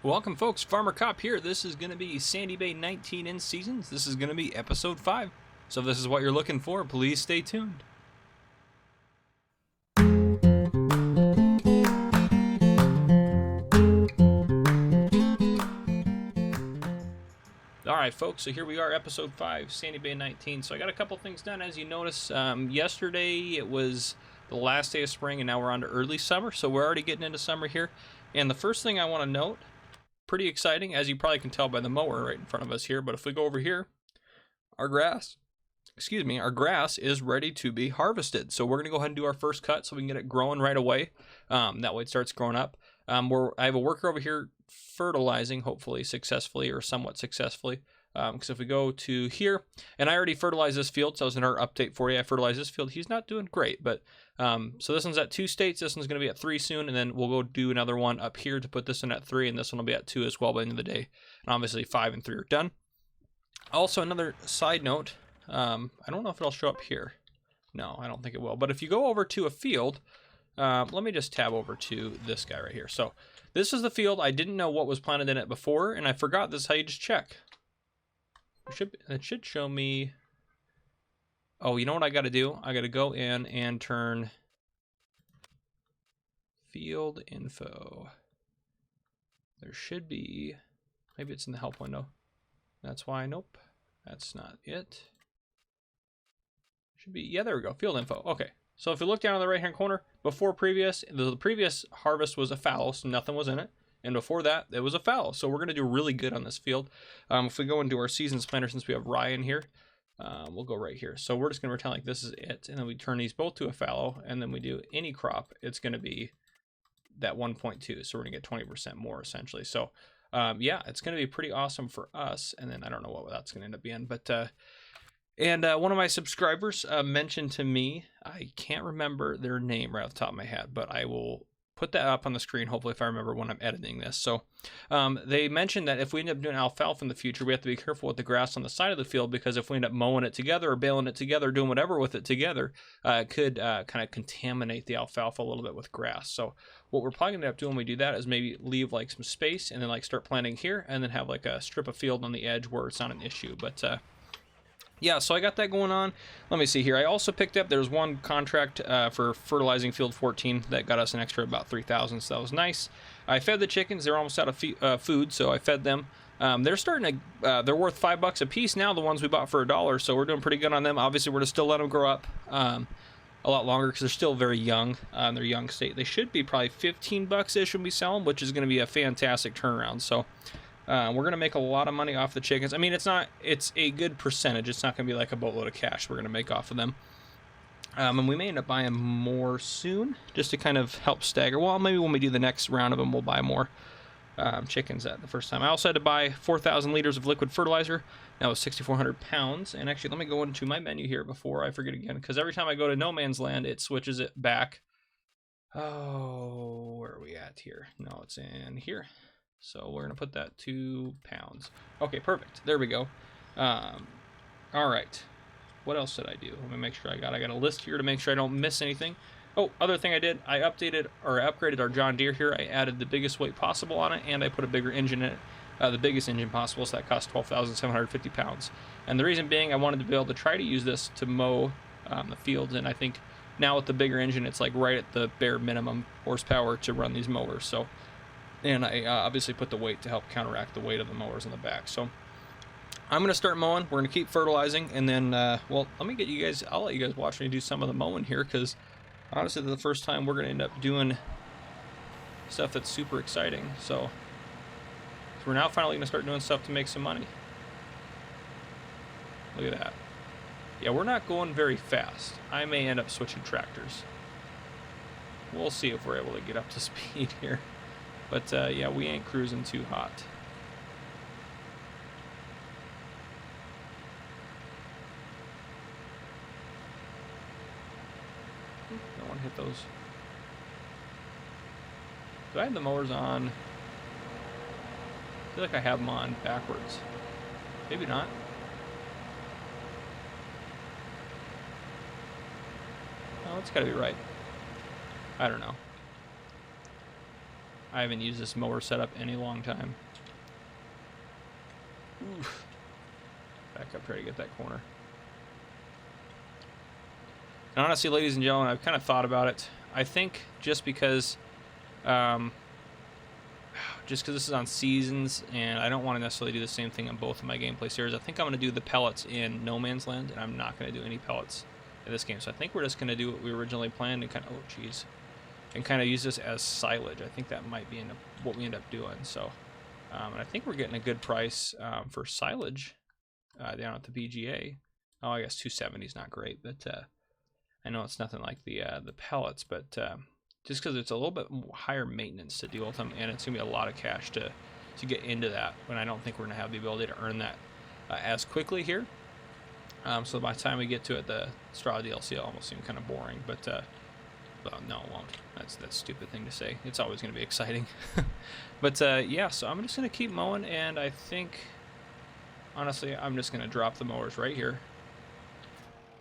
Welcome folks, Farmer Cop here. This is going to be Sandy Bay 19 in seasons. This is going to be episode 5. So if this is what you're looking for, please stay tuned. Alright folks, so here we are, episode 5, Sandy Bay 19. So I got a couple things done. As you notice, yesterday it was the last day of spring and now we're on to early summer. So we're already getting into summer here. And the first thing I want to note, pretty exciting, as you probably can tell by the mower right in front of us here, but if we go over here, our grass is ready to be harvested. So we're going to go ahead and do our first cut so we can get it growing right away. That way it starts growing up. I have a worker over here fertilizing, hopefully successfully or somewhat successfully. Because if we go to here, and I already fertilized this field, so that was another update for you. I fertilized this field. He's not doing great, but so this one's at 2 states. This one's going to be at 3 soon, and then we'll go do another one up here to put this one at 3, and this one will be at 2 as well by the end of the day. And obviously 5 and 3 are done. Also, another side note, I don't know if it'll show up here. No, I don't think it will. But if you go over to a field, let me just tab over to this guy right here. So this is the field. I didn't know what was planted in it before, and I forgot this is how you just check. It should show me. Oh, you know what I got to do? I got to go in and turn field info. There should be, maybe it's in the help window. That's why, nope, that's not it. Should be, yeah, there we go, field info. Okay, so if you look down in the right hand corner, before the previous harvest was a fallow, so nothing was in it. And before that, it was a fallow. So we're going to do really good on this field. If we go into our seasons planner, since we have Ryan here, we'll go right here. So we're just going to pretend like this is it. And then we turn these both to a fallow. And then we do any crop. It's going to be that 1.2. So we're going to get 20% more essentially. So yeah, it's going to be pretty awesome for us. And then I don't know what that's going to end up being. But one of my subscribers mentioned to me, I can't remember their name right off the top of my head, but I will put that up on the screen, hopefully, if I remember when I'm editing this. So they mentioned that if we end up doing alfalfa in the future, we have to be careful with the grass on the side of the field, because if we end up mowing it together or baling it together, doing whatever with it together, it could kind of contaminate the alfalfa a little bit with grass. So what we're probably going to end up doing when we do that is maybe leave like some space and then like start planting here and then have like a strip of field on the edge where it's not an issue. But yeah, so I got that going on. Let me see here. I also picked up, there's one contract for fertilizing field 14 that got us an extra about 3,000, so that was nice. I fed the chickens. They're almost out of food, so I fed them. They're starting to, they're worth $5 a piece now, the ones we bought for $1, so we're doing pretty good on them. Obviously, we're going to still let them grow up a lot longer because they're still very young in their young state. They should be probably $15-ish when we sell them, which is going to be a fantastic turnaround. So we're going to make a lot of money off the chickens. I mean, it's a good percentage. It's not going to be like a boatload of cash we're going to make off of them. And we may end up buying more soon just to kind of help stagger. Well, maybe when we do the next round of them, we'll buy more chickens at the first time. I also had to buy 4,000 liters of liquid fertilizer. That was 6,400 pounds. And actually, let me go into my menu here before I forget again, because every time I go to no man's land, it switches it back. Oh, where are we at here? No, it's in here. So we're going to put that 2 pounds. Okay, perfect. There we go. All right. What else did I do? Let me make sure I got a list here to make sure I don't miss anything. Oh, other thing I did, I updated or upgraded our John Deere here. I added the biggest weight possible on it, and I put a bigger engine in it, the biggest engine possible, so that cost 12,750 pounds. And the reason being, I wanted to be able to try to use this to mow the fields, and I think now with the bigger engine, it's like right at the bare minimum horsepower to run these mowers. So. And I obviously put the weight to help counteract the weight of the mowers in the back. So I'm going to start mowing. We're going to keep fertilizing. And then, well, let me get you guys, I'll let you guys watch me do some of the mowing here. Because honestly, the first time we're going to end up doing stuff that's super exciting. So we're now finally going to start doing stuff to make some money. Look at that. Yeah, we're not going very fast. I may end up switching tractors. We'll see if we're able to get up to speed here. But yeah, we ain't cruising too hot. Don't want to hit those. Do I have the mowers on? I feel like I have them on backwards. Maybe not. Oh, it's got to be right. I don't know. I haven't used this mower setup in a long time. Oof. Back up, try to get that corner. And honestly, ladies and gentlemen, I've kind of thought about it. I think just because this is on seasons, and I don't want to necessarily do the same thing on both of my gameplay series. I think I'm going to do the pellets in No Man's Land, and I'm not going to do any pellets in this game. So I think we're just going to do what we originally planned and kind of, oh geez, and kind of use this as silage. I think that might be what we end up doing. So, and I think we're getting a good price for silage down at the BGA. Oh, I guess 270 is not great, but I know it's nothing like the pellets, but just because it's a little bit higher maintenance to deal with them, and it's gonna be a lot of cash to get into that, when I don't think we're gonna have the ability to earn that as quickly here. So by the time we get to it, the straw DLC will almost seem kind of boring, but well, no, it won't. That's a stupid thing to say. It's always gonna be exciting. But yeah, so I'm just gonna keep mowing, and I think honestly I'm just gonna drop the mowers right here,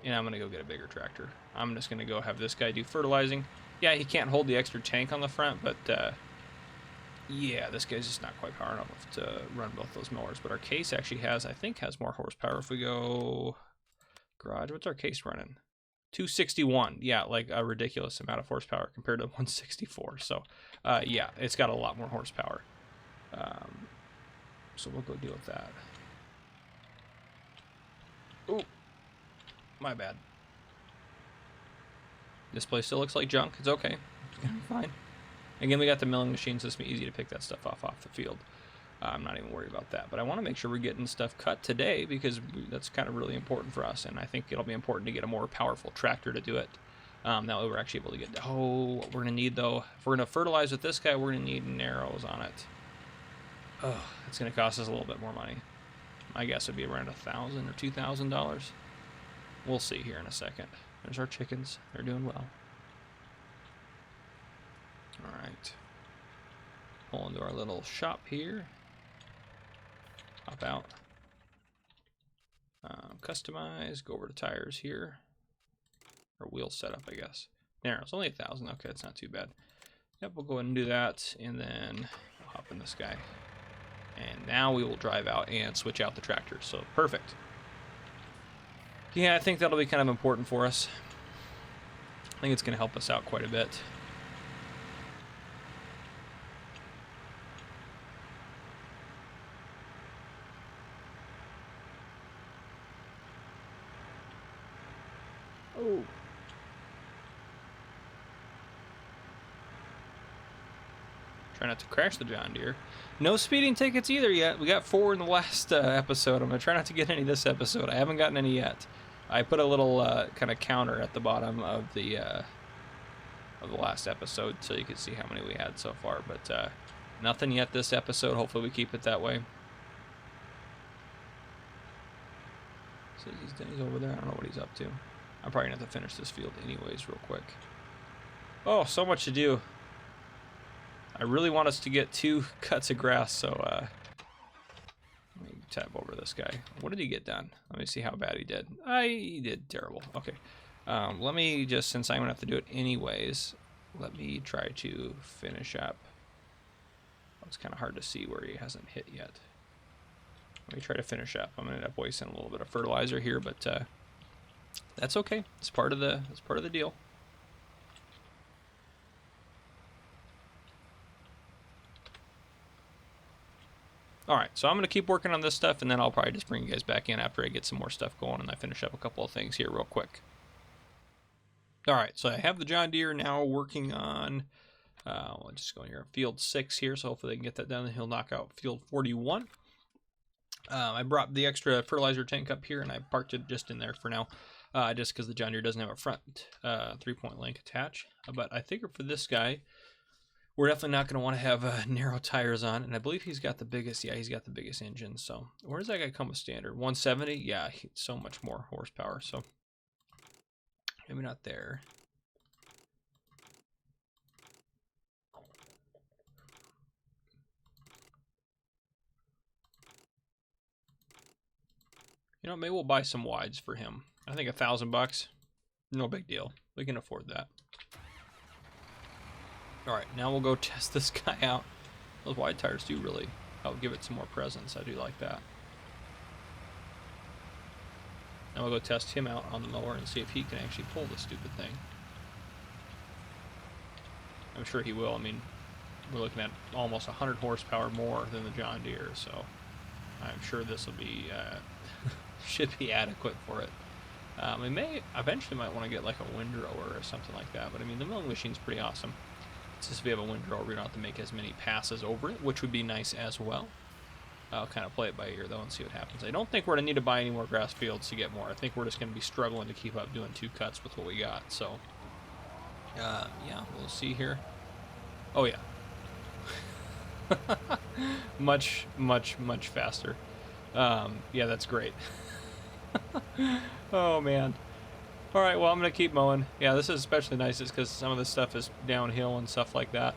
and I'm gonna go get a bigger tractor. I'm just gonna go have this guy do fertilizing. Yeah, he can't hold the extra tank on the front, but yeah, this guy's just not quite power enough to run both those mowers. But our case actually has, I think, has more horsepower. If we go garage, what's our case running? 261. Yeah, like a ridiculous amount of horsepower compared to 164. So yeah, it's got a lot more horsepower. So we'll go deal with that. Ooh, my bad. This place still looks like junk. It's okay. It's gonna be fine. Again, we got the milling machines, so it's gonna be easy to pick that stuff off the field. I'm not even worried about that. But I want to make sure we're getting stuff cut today, because that's kind of really important for us. And I think it'll be important to get a more powerful tractor to do it. That way we're actually able to get... Oh, what we're gonna need though, if we're gonna fertilize with this guy, we're gonna need narrows on it. Oh, it's gonna cost us a little bit more money. My guess would be around $1,000 or $2,000. We'll see here in a second. There's our chickens. They're doing well. All right. Pull into our little shop here. Hop out. Customize. Go over to tires here. Or wheel setup, I guess. Narrow. It's only 1,000. Okay, it's not too bad. Yep, we'll go ahead and do that. And then we'll hop in this guy. And now we will drive out and switch out the tractor. So perfect. Yeah, I think that'll be kind of important for us. I think it's going to help us out quite a bit. Oh. Try not to crash the John Deere. No speeding tickets either yet. We got 4 in the last episode. I'm going to try not to get any this episode. I haven't gotten any yet. I put a little kind of counter at the bottom of the last episode, so you can see how many we had so far. But nothing yet this episode. Hopefully we keep it that way. So he's over there. I don't know what he's up to. I'm probably going to have to finish this field anyways real quick. Oh, so much to do. I really want us to get 2 cuts of grass, so let me tab over this guy. What did he get done? Let me see how bad he did. He did terrible. Okay. Let me just, since I'm going to have to do it anyways, let me try to finish up. Oh, it's kind of hard to see where he hasn't hit yet. Let me try to finish up. I'm going to end up wasting a little bit of fertilizer here, but that's okay. It's part of the deal. Alright, so I'm going to keep working on this stuff, and then I'll probably just bring you guys back in after I get some more stuff going and I finish up a couple of things here real quick. Alright, so I have the John Deere now working on, I'll just go in here, field 6 here, so hopefully they can get that done, and he'll knock out field 41. I brought the extra fertilizer tank up here, and I parked it just in there for now, just because the John Deere doesn't have a front 3-point link attach. But I think for this guy, we're definitely not going to want to have narrow tires on, and I believe he's got the biggest, yeah, he's got the biggest engine. So where does that guy come with standard? 170? Yeah, so much more horsepower, so maybe not there. You know, maybe we'll buy some wides for him. I think $1,000 bucks, no big deal. We can afford that. Alright, now we'll go test this guy out. Those wide tires do really help give it some more presence. I do like that. Now we'll go test him out on the mower and see if he can actually pull this stupid thing. I'm sure he will. I mean, we're looking at almost 100 horsepower more than the John Deere, so I'm sure this will be should be adequate for it. We may eventually might want to get like a windrower or something like that, but I mean the milling machine's pretty awesome. It's just if we have a windrower, we don't have to make as many passes over it, which would be nice as well. I'll kind of play it by ear though and see what happens. I don't think we're gonna need to buy any more grass fields to get more. I think we're just gonna be struggling to keep up doing 2 cuts with what we got. So yeah, we'll see here. Oh yeah. much faster. Yeah, that's great. Oh man. All right, well I'm gonna keep mowing. Yeah, this is especially nice because some of this stuff is downhill and stuff like that.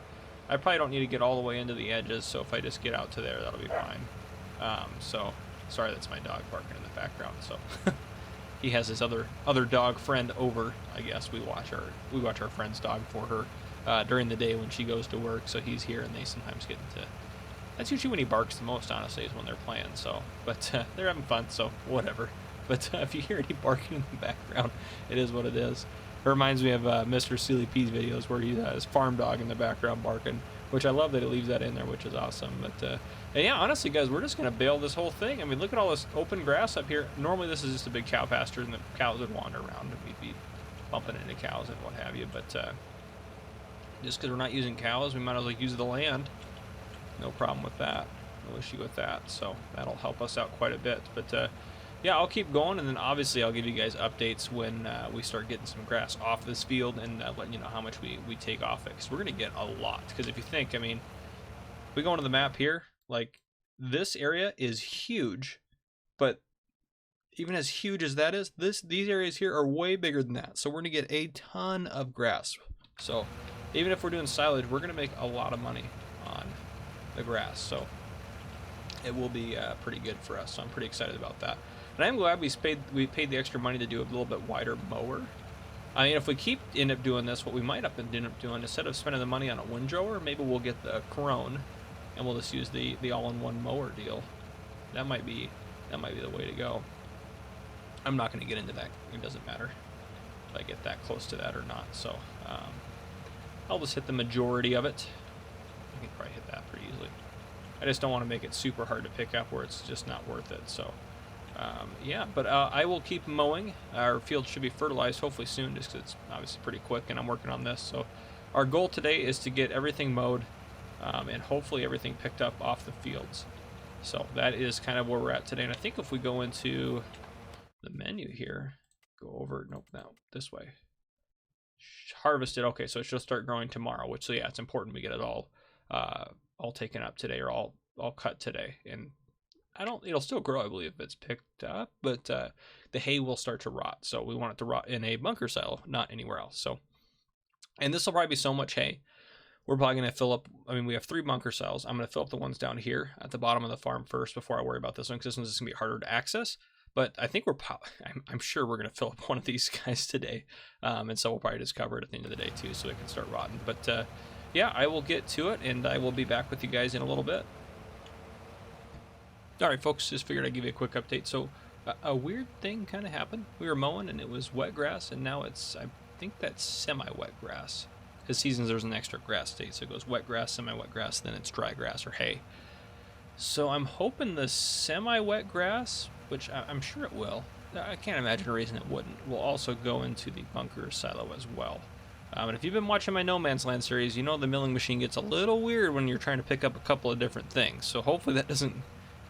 I probably don't need to get all the way into the edges, so if I just get out to there, that'll be fine. So sorry, that's my dog barking in the background. So he has his other dog friend over. I guess we watch our friend's dog for her during the day when she goes to work. So he's here, and they sometimes get into. That's usually when he barks the most, honestly, is when they're playing. So, but they're having fun, so whatever. But if you hear any barking in the background, it is what it is. It reminds me of Mr. Silly P's videos where he has his farm dog in the background barking, which I love that it leaves that in there, which is awesome. But and yeah, honestly, guys, we're just gonna bail this whole thing. I mean, look at all this open grass up here. Normally, this is just a big cow pasture, and the cows would wander around, and we'd be bumping into cows and what have you. But just because we're not using cows, we might as well use the land. No problem with that. No issue with that. So that'll help us out quite a bit. But yeah, I'll keep going, and then obviously I'll give you guys updates when we start getting some grass off this field and letting you know how much we take off it, because we're going to get a lot. Because if you think, I mean, if we go into the map here, like, this area is huge, but even as huge as that is, these areas here are way bigger than that. So we're going to get a ton of grass. So even if we're doing silage, we're going to make a lot of money on the grass. So it will be pretty good for us. So I'm pretty excited about that. And I'm glad we paid the extra money to do a little bit wider mower. I mean, if we end up doing this, what we might end up doing, instead of spending the money on a windrower, maybe we'll get the Crone, and we'll just use the all-in-one mower deal. That might be the way to go. I'm not going to get into that. It doesn't matter if I get that close to that or not. So I'll just hit the majority of it. I can probably hit that pretty easily. I just don't want to make it super hard to pick up where it's just not worth it. So yeah, but I will keep mowing. Our field should be fertilized hopefully soon, just because it's obviously pretty quick, and I'm working on this. So our goal today is to get everything mowed and hopefully everything picked up off the fields. So that is kind of where we're at today. And I think if we go into the menu here, go over, nope, no, this way. Harvested, okay, so it should start growing tomorrow, which, so yeah, it's important we get it all taken up today, or all cut today. And it'll still grow, I believe, if it's picked up, but the hay will start to rot. So we want it to rot in a bunker silo, not anywhere else. So, and this will probably be so much hay. We're probably going to fill up, I mean, we have 3 bunker cells. I'm going to fill up the ones down here at the bottom of the farm first before I worry about this one, because this one's just going to be harder to access. But I think I'm sure we're going to fill up one of these guys today. And so we'll probably just cover it at the end of the day too, so it can start rotting. But yeah, I will get to it, and I will be back with you guys in a little bit. All right, folks, just figured I'd give you a quick update. So a weird thing kind of happened. We were mowing, and it was wet grass, and now it's, I think that's semi-wet grass. Because seasons, there's an extra grass state, so it goes wet grass, semi-wet grass, then it's dry grass or hay. So I'm hoping the semi-wet grass, which I'm sure it will, I can't imagine a reason it wouldn't, will also go into the bunker silo as well. And if you've been watching my No Man's Land series, you know the milling machine gets a little weird when you're trying to pick up a couple of different things. So hopefully that doesn't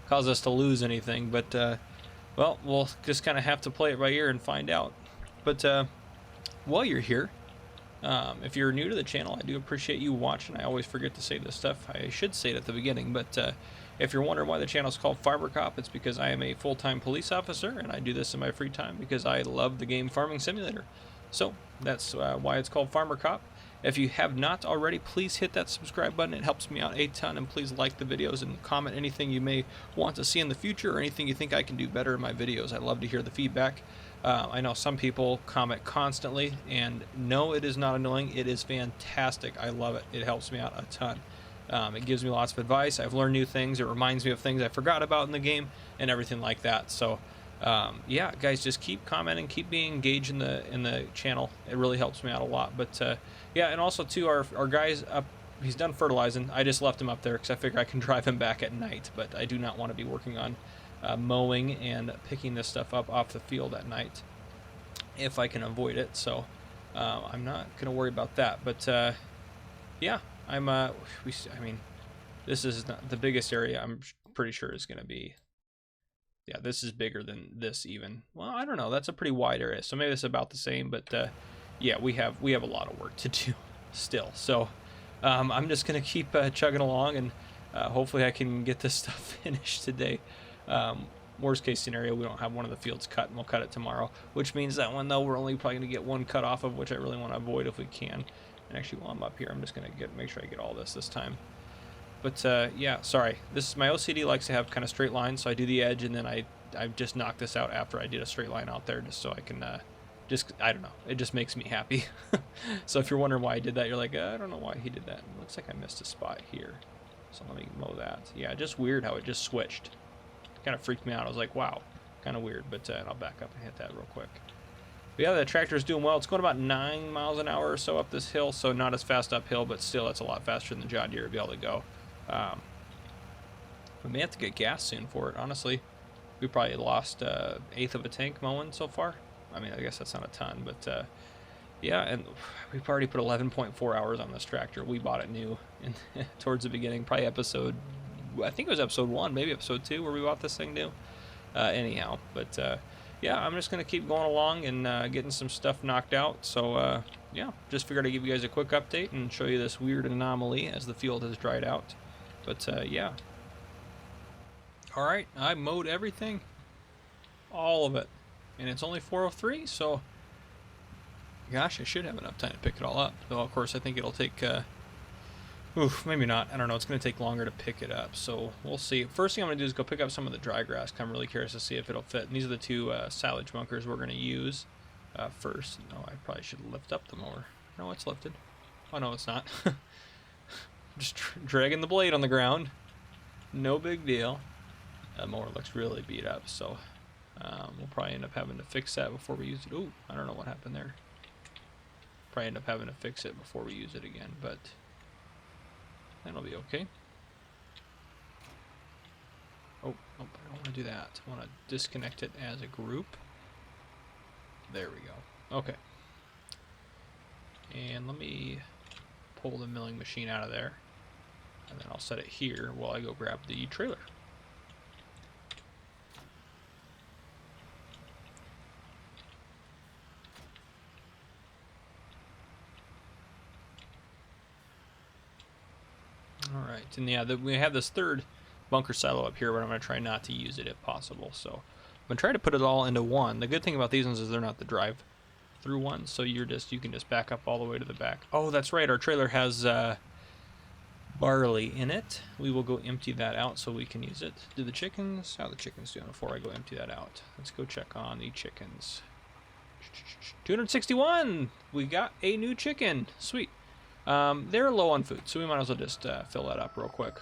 cause us to lose anything. But, well, we'll just kind of have to play it by ear and find out. But while you're here, if you're new to the channel, I do appreciate you watching. I always forget to say this stuff. I should say it at the beginning, but if you're wondering why the channel is called Farmer Cop, it's because I am a full-time police officer, and I do this in my free time because I love the game Farming Simulator. So that's why it's called Farmer Cop. If you have not already, please hit that subscribe button. It helps me out a ton, and please like the videos and comment anything you may want to see in the future or anything you think I can do better in my videos. I love to hear the feedback. I know some people comment constantly, and no, it is not annoying. It is fantastic. I love it. It helps me out a ton. It gives me lots of advice. I've learned new things. It reminds me of things I forgot about in the game and everything like that. So yeah, guys, just keep commenting, keep being engaged in the channel. It really helps me out a lot. But yeah, and also too, our guys up, he's done fertilizing. I just left him up there because I figure I can drive him back at night, but I do not want to be working on mowing and picking this stuff up off the field at night if I can avoid it. So I'm not gonna worry about that. But yeah, I mean, this is not the biggest area. I'm pretty sure is gonna be. Yeah, this is bigger than this even. Well, I don't know. That's a pretty wide area, so maybe it's about the same. But yeah, we have a lot of work to do still. So I'm just gonna keep chugging along, and hopefully I can get this stuff finished today. Worst case scenario, we don't have one of the fields cut, and we'll cut it tomorrow. Which means that one though, we're only probably gonna get one cut off of, which I really want to avoid if we can. And actually, while I'm up here, I'm just gonna make sure I get all this time. But yeah, sorry. This my OCD likes to have kind of straight lines, so I do the edge, and then I just knock this out after I did a straight line out there, just so I can I don't know. It just makes me happy. So if you're wondering why I did that, you're like, I don't know why he did that. It looks like I missed a spot here. So let me mow that. Yeah, just weird how it just switched. Kind of freaked me out. I was like, wow, kind of weird. But I'll back up and hit that real quick. But yeah, the tractor's doing well. It's going about 9 miles an hour or so up this hill, so not as fast uphill, but still, it's a lot faster than the John Deere to be able to go. We may have to get gas soon for it, honestly. We probably lost 1/8 of a tank mowing so far. I mean, I guess that's not a ton, but yeah, and we've already put 11.4 hours on this tractor. We bought it new towards the beginning, probably I think it was episode 1, maybe episode 2, where we bought this thing new. Anyhow, but yeah, I'm just going to keep going along and getting some stuff knocked out. So yeah, just figured I'd give you guys a quick update and show you this weird anomaly as the field has dried out. But yeah. Alright, I mowed everything. All of it. And it's only 4:03, so gosh, I should have enough time to pick it all up. Though, of course, I think it'll take maybe not. I don't know. It's going to take longer to pick it up, so we'll see. First thing I'm going to do is go pick up some of the dry grass. I'm really curious to see if it'll fit. And these are the 2 silage bunkers we're going to use first. No, I probably should lift up the mower. No, it's lifted. Oh, no, it's not. Just dragging the blade on the ground. No big deal. That mower looks really beat up, so we'll probably end up having to fix that before we use it. Ooh, I don't know what happened there. Probably end up having to fix it before we use it again, but that'll be okay. Oh, I don't want to do that. I want to disconnect it as a group. There we go. Okay. And let me pull the milling machine out of there. And then I'll set it here while I go grab the trailer. Alright, and yeah, we have this 3rd bunker silo up here, but I'm going to try not to use it if possible. So I'm going to try to put it all into one. The good thing about these ones is they're not the drive-through ones, so you can just back up all the way to the back. Oh, that's right, our trailer has barley in it. We will go empty that out so we can use it. Do the chickens? How are the chickens doing before I go empty that out? Let's go check on the chickens. 261! We got a new chicken. Sweet. They're low on food, so we might as well just fill that up real quick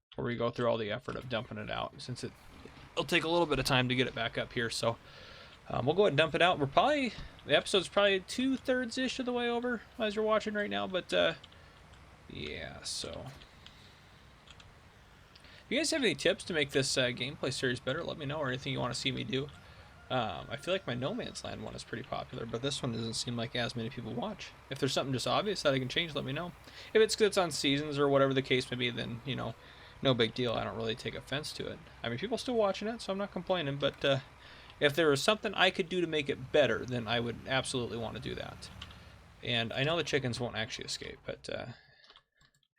before we go through all the effort of dumping it out, since it'll take a little bit of time to get it back up here. So we'll go ahead and dump it out. The episode's probably 2/3-ish of the way over as you're watching right now, but yeah, so if you guys have any tips to make this gameplay series better, let me know, or anything you want to see me do. I feel like my No Man's Land one is pretty popular, but this one doesn't seem like as many people watch. If there's something just obvious that I can change, let me know. If it's on seasons or whatever the case may be, then, you know, no big deal. I don't really take offense to it. I mean, people are still watching it, so I'm not complaining, but if there was something I could do to make it better, then I would absolutely want to do that. And I know the chickens won't actually escape, but it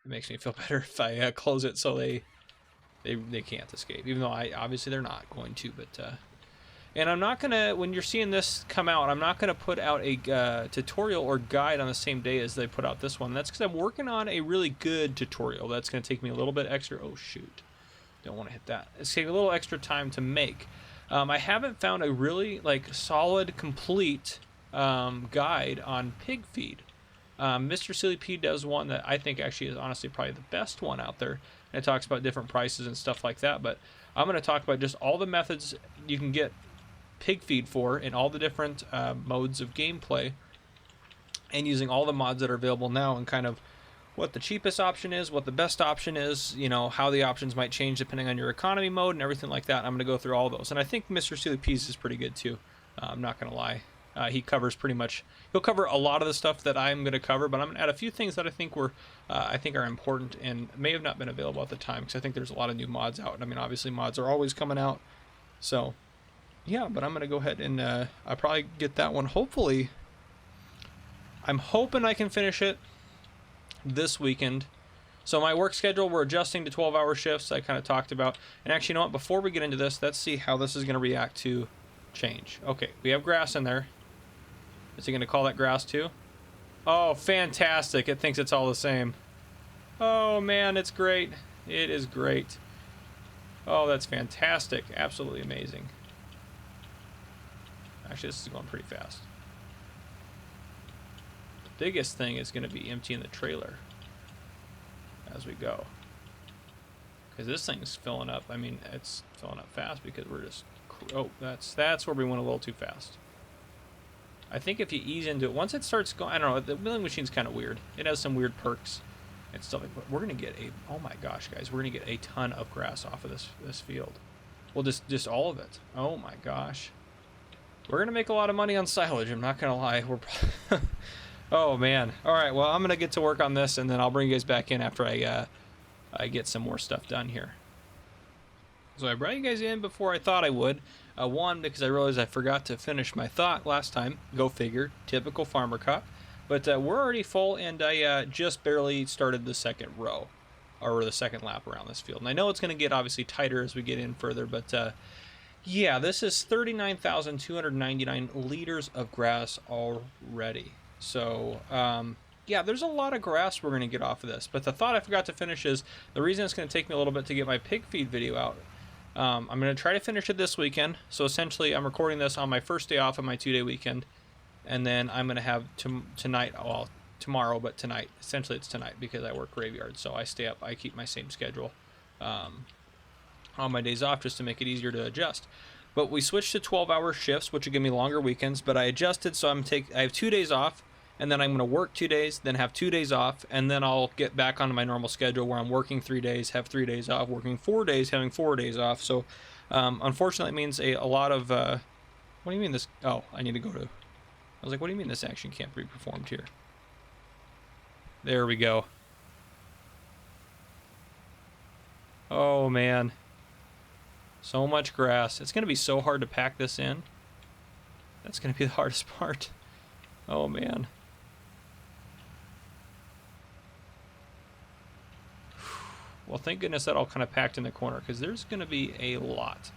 makes me feel better if I close it so they can't escape, even though obviously they're not going to, but and I'm not gonna, when you're seeing this come out, I'm not gonna put out a tutorial or guide on the same day as they put out this one. That's because I'm working on a really good tutorial that's gonna take me a little bit extra. Oh shoot, don't want to hit that. It's taking a little extra time to make. I haven't found a really like solid, complete guide on pig feed. Mr. Silly P does one that I think actually is honestly probably the best one out there. And it talks about different prices and stuff like that. But I'm going to talk about just all the methods you can get pig feed for in all the different modes of gameplay, and using all the mods that are available now, and kind of what the cheapest option is, what the best option is, you know, how the options might change depending on your economy mode and everything like that. I'm going to go through all those. And I think Mr. Silly P's is pretty good too. I'm not going to lie. He covers pretty much, he'll cover a lot of the stuff that I'm going to cover, but I'm going to add a few things that I think are important and may have not been available at the time, because I think there's a lot of new mods out. I mean, obviously mods are always coming out. So yeah, but I'm going to go ahead and I'll probably get that one. Hopefully, I'm hoping I can finish it this weekend. So my work schedule, we're adjusting to 12-hour shifts, I kind of talked about. And actually, you know what, before we get into this, let's see how this is going to react to change. Okay, we have grass in there. Is he going to call that grass too? Oh, fantastic. It thinks it's all the same. Oh, man, it's great. It is great. Oh, that's fantastic. Absolutely amazing. Actually, this is going pretty fast. The biggest thing is going to be emptying the trailer as we go. Because this thing's filling up. I mean, it's filling up fast because we're just... Oh, that's where we went a little too fast. I think if you ease into it, once it starts going, I don't know, the milling machine's kind of weird. It has some weird perks and stuff like that. But we're going to get a, oh my gosh, guys, we're going to get a ton of grass off of this field. Well, just all of it. Oh my gosh. We're going to make a lot of money on silage, I'm not going to lie. We're oh man. All right, well, I'm going to get to work on this, and then I'll bring you guys back in after I get some more stuff done here. So I brought you guys in before I thought I would. One, because I realized I forgot to finish my thought last time. Go figure. Typical farmer cop. But we're already full, and I just barely started the second row, or the second lap around this field. And I know it's going to get obviously tighter as we get in further, but yeah, this is 39,299 liters of grass already. So yeah, there's a lot of grass we're going to get off of this. But the thought I forgot to finish is, the reason it's going to take me a little bit to get my pig feed video out, I'm going to try to finish it this weekend. So essentially, I'm recording this on my first day off of my 2-day weekend. And then I'm going to have tonight, well, tomorrow, but tonight. Essentially, it's tonight because I work graveyard. So I stay up, I keep my same schedule on my days off just to make it easier to adjust. But we switched to 12-hour shifts, which will give me longer weekends. But I adjusted, so I have 2 days off. And then I'm going to work 2 days, then have 2 days off, and then I'll get back onto my normal schedule where I'm working 3 days, have 3 days off, working 4 days, having 4 days off. So, unfortunately, it means a lot of, what do you mean this? Oh, I need to go to, I was like, what do you mean this action can't be performed here? There we go. Oh, man. So much grass. It's going to be so hard to pack this in. That's going to be the hardest part. Oh, man. Well, thank goodness that all kind of packed in the corner, because there's going to be a lot.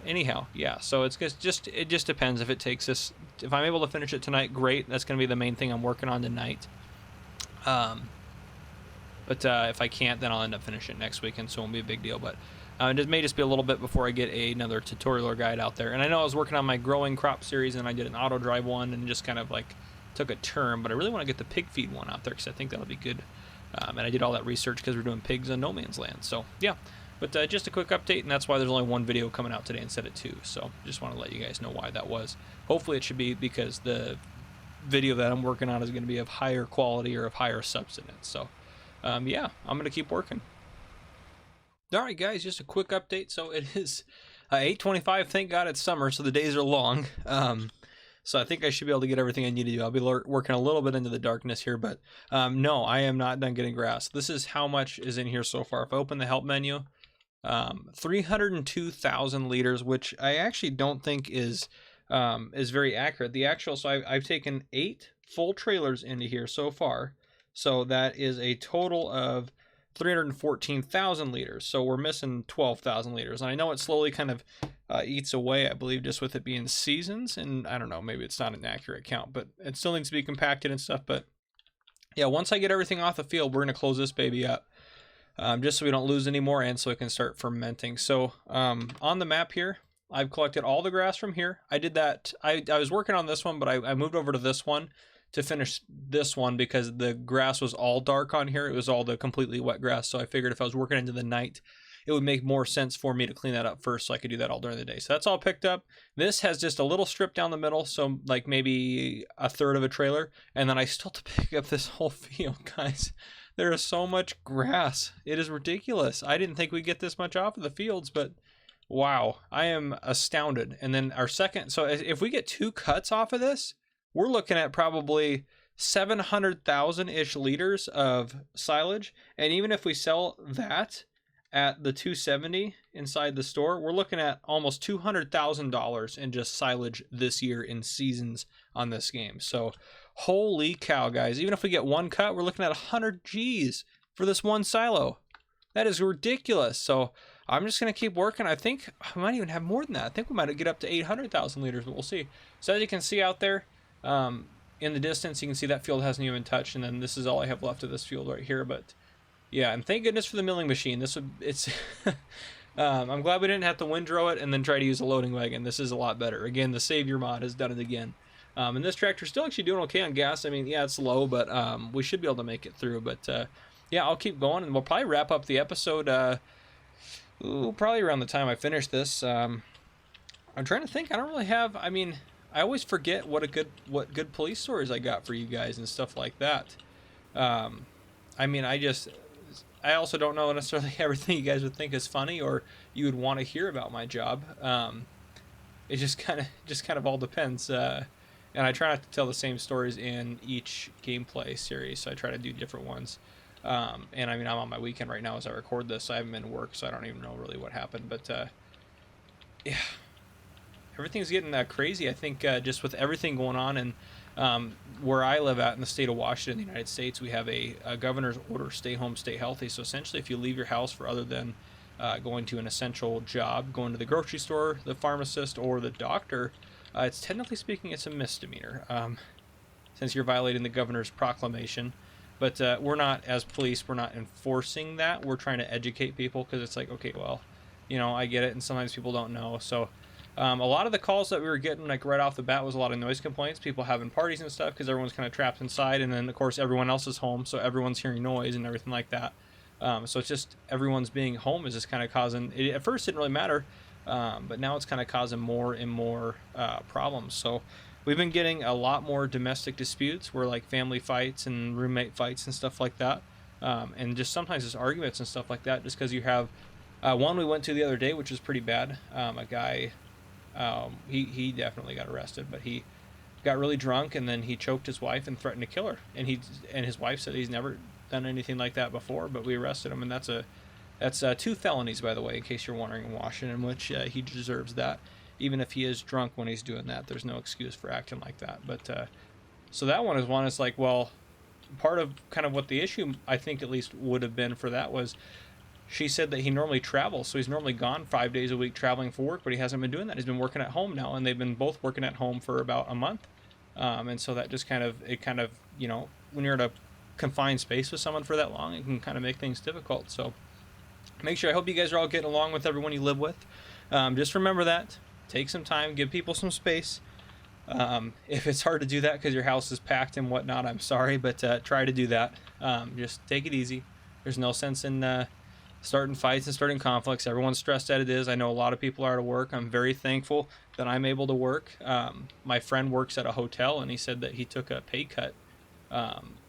Anyhow, yeah, so it just depends if it takes us. If I'm able to finish it tonight, great. That's going to be the main thing I'm working on tonight. But if I can't, then I'll end up finishing it next weekend, so it won't be a big deal. But it may just be a little bit before I get another tutorial or guide out there. And I know I was working on my growing crop series, and I did an auto drive one and just kind of like took a turn. But I really want to get the pig feed one out there because I think that'll be good. And I did all that research because we're doing pigs on no man's land. So yeah, but just a quick update, and that's why there's only one video coming out today instead of 2. So just want to let you guys know why that was. Hopefully it should be because the video that I'm working on is going to be of higher quality or of higher substance. So yeah, I'm going to keep working. All right, guys, just a quick update. So it is 8:25. Thank God it's summer, so the days are long. So I think I should be able to get everything I need to do. I'll be working a little bit into the darkness here, but no, I am not done getting grass. This is how much is in here so far. If I open the help menu, 302,000 liters, which I actually don't think is very accurate. The actual, so I've taken 8 full trailers into here so far. So that is a total of 314,000 liters. So we're missing 12,000 liters. And I know it slowly kind of eats away, I believe, just with it being seasons. And I don't know, maybe it's not an accurate count, but it still needs to be compacted and stuff. But yeah, once I get everything off the field, we're going to close this baby up. Just so we don't lose any more and so it can start fermenting. So on the map here, I've collected all the grass from here. I did that. I was working on this one, but I moved over to this one to finish this one because the grass was all dark on here. It was all the completely wet grass. So I figured if I was working into the night, it would make more sense for me to clean that up first so I could do that all during the day. So that's all picked up. This has just a little strip down the middle, so like maybe a third of a trailer. And then I still have to pick up this whole field, guys. There is so much grass. It is ridiculous. I didn't think we'd get this much off of the fields, but wow, I am astounded. And then our second, so if we get 2 cuts off of this, we're looking at probably 700,000-ish liters of silage. And even if we sell that at the 270 inside the store, we're looking at almost $200,000 in just silage this year in seasons on this game. So holy cow, guys. Even if we get 1 cut, we're looking at 100 G's for this 1 silo. That is ridiculous. So I'm just going to keep working. I think I might even have more than that. I think we might get up to 800,000 liters, but we'll see. So as you can see out there, in the distance, you can see that field hasn't even touched, and then this is all I have left of this field right here. But yeah, and thank goodness for the milling machine. It's I'm glad we didn't have to windrow it and then try to use a loading wagon. This is a lot better. Again, the Savior mod has done it again. And this tractor's still actually doing okay on gas. I mean, yeah, it's low, but we should be able to make it through. But yeah, I'll keep going, and we'll probably wrap up the episode probably around the time I finish this. I'm trying to think. I don't really have. I mean, I always forget what good police stories I got for you guys and stuff like that. I mean, I also don't know necessarily everything you guys would think is funny or you would want to hear about my job. It just kind of all depends. And I try not to tell the same stories in each gameplay series, so I try to do different ones. And I mean, I'm on my weekend right now as I record this. So I haven't been to work, so I don't even know really what happened. But yeah, everything's getting crazy. I think just with everything going on, and where I live at in the state of Washington, the United States, we have a governor's order: stay home, stay healthy. So essentially, if you leave your house for other than going to an essential job, going to the grocery store, the pharmacist, or the doctor, it's technically speaking, it's a misdemeanor, since you're violating the governor's proclamation. But we're not, as police, we're not enforcing that. We're trying to educate people, because it's like, okay, well, you know, I get it, and sometimes people don't know. So a lot of the calls that we were getting, like right off the bat, was a lot of noise complaints, people having parties and stuff, because everyone's kind of trapped inside, and then of course everyone else is home, so everyone's hearing noise and everything like that. So it's just everyone's being home is just kind of causing it. At first it didn't really matter, but now it's kind of causing more and more problems. So we've been getting a lot more domestic disputes, where like family fights and roommate fights and stuff like that, and just sometimes just arguments and stuff like that, just because you have one we went to the other day, which was pretty bad. A guy, he definitely got arrested, but he got really drunk, and then he choked his wife and threatened to kill her, and his wife said he's never done anything like that before, but we arrested him, and that's 2 felonies, by the way, in case you're wondering, in Washington, which he deserves that. Even if he is drunk when he's doing that, there's no excuse for acting like that. But so that one is one. It's like, well, part of kind of what the issue, I think at least, would have been for that was, she said that he normally travels, so he's normally gone 5 days a week traveling for work, but he hasn't been doing that. He's been working at home now, and they've been both working at home for about a month. And so that just kind of, you know, when you're in a confined space with someone for that long, it can kind of make things difficult. So make sure, I hope you guys are all getting along with everyone you live with. Just remember that. Take some time, give people some space. If it's hard to do that because your house is packed and whatnot, I'm sorry, but try to do that. Just take it easy. There's no sense in starting fights and starting conflicts. Everyone's stressed as it is. I know a lot of people are out of work. I'm very thankful that I'm able to work. My friend works at a hotel, and he said that he took a pay cut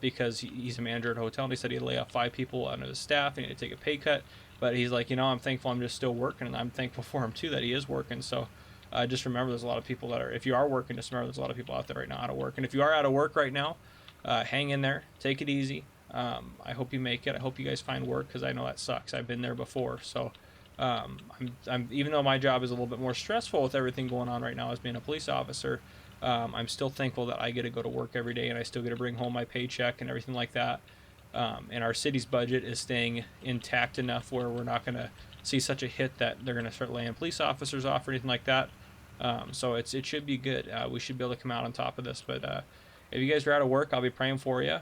because he's a manager at a hotel, and he said he'd lay off 5 people out of his staff, and he had to take a pay cut. But he's like, you know, I'm thankful I'm just still working, and I'm thankful for him too that he is working. So just remember, there's a lot of people that are, if you are working, just remember there's a lot of people out there right now out of work. And if you are out of work right now, hang in there, take it easy. I hope you make it. I hope you guys find work, because I know that sucks. I've been there before. So I'm even though my job is a little bit more stressful with everything going on right now as being a police officer, I'm still thankful that I get to go to work every day, and I still get to bring home my paycheck and everything like that. And our city's budget is staying intact enough where we're not going to see such a hit that they're going to start laying police officers off or anything like that. So it should be good. We should be able to come out on top of this. But if you guys are out of work, I'll be praying for you.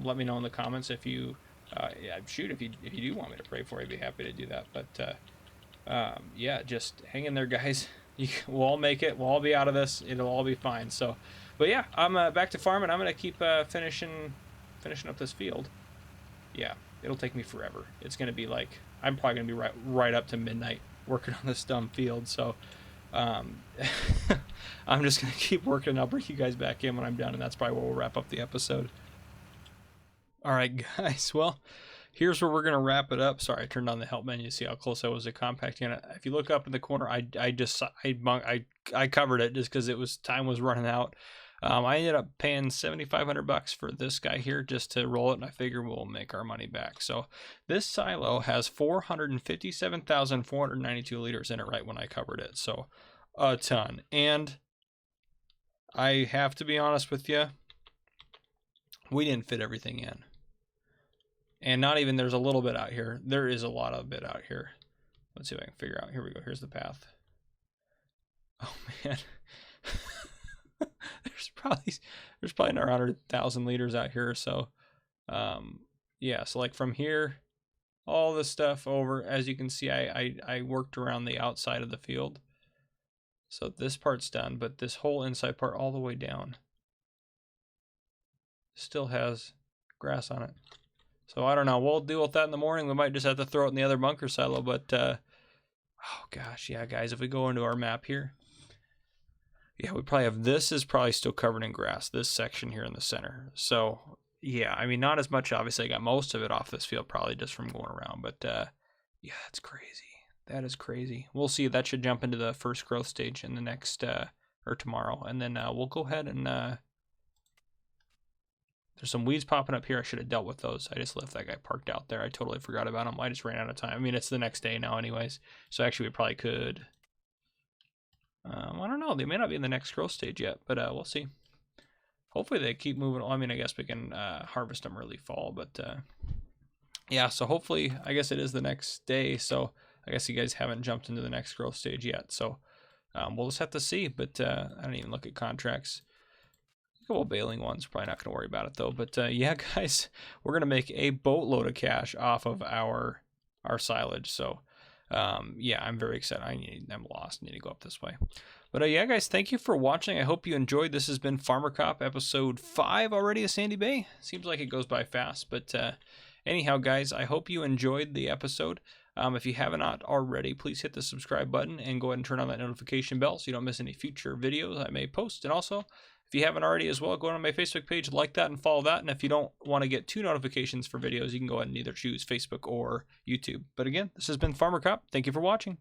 Let me know in the comments if you if you do want me to pray for you, I'd be happy to do that. But yeah, just hang in there, guys. We'll all make it. We'll all be out of this. It'll all be fine. So, but yeah, I'm back to farming. I'm gonna keep finishing up this field. Yeah, it'll take me forever. It's gonna be like, I'm probably gonna be right up to midnight working on this dumb field. So I'm just gonna keep working. I'll bring you guys back in when I'm done, and that's probably where we'll wrap up the episode. All right, guys. Well, here's where we're gonna wrap it up. Sorry, I turned on the help menu to see how close I was to compacting it. If you look up in the corner, I covered it just because time was running out. I ended up paying $7,500 for this guy here just to roll it, and I figure we'll make our money back. So this silo has 457,492 liters in it right when I covered it. So a ton. And I have to be honest with you, we didn't fit everything in. And not even, there's a little bit out here. There is a lot of bit out here. Let's see if I can figure out. Here we go. Here's the path. Oh, man. there's probably another 100,000 liters out here or so. Yeah, so like from here, all this stuff over, as you can see, I worked around the outside of the field. So this part's done, but this whole inside part all the way down still has grass on it. So I don't know. We'll deal with that in the morning. We might just have to throw it in the other bunker silo. But, oh gosh, yeah, guys, if we go into our map here, yeah, we probably have, this is probably still covered in grass, this section here in the center. So, yeah, I mean, not as much. Obviously, I got most of it off this field probably just from going around. But, yeah, that's crazy. That is crazy. We'll see. That should jump into the first growth stage in the next, or tomorrow. And then we'll go ahead and... there's some weeds popping up here. I should have dealt with those. I just left that guy parked out there. I totally forgot about him. I just ran out of time. I mean, it's the next day now anyways. So actually we probably could... I don't know. They may not be in the next growth stage yet, but we'll see. Hopefully they keep moving. I mean, I guess we can harvest them early fall, but yeah, so hopefully, I guess it is the next day. So I guess you guys haven't jumped into the next growth stage yet. So we'll just have to see, but I don't even look at contracts. Couple baling ones, probably not going to worry about it though. But yeah, guys, we're going to make a boatload of cash off of our silage. So yeah, I'm very excited. I'm lost. I need to go up this way. But yeah, guys, thank you for watching. I hope you enjoyed. This has been Farmer Cop episode 5 already of Sandy Bay. Seems like it goes by fast. But anyhow, guys, I hope you enjoyed the episode. If you have not already, please hit the subscribe button and go ahead and turn on that notification bell so you don't miss any future videos I may post. And also, if you haven't already as well, go on my Facebook page, like that, and follow that. And if you don't want to get 2 notifications for videos, you can go ahead and either choose Facebook or YouTube. But again, this has been Farmer Cop. Thank you for watching.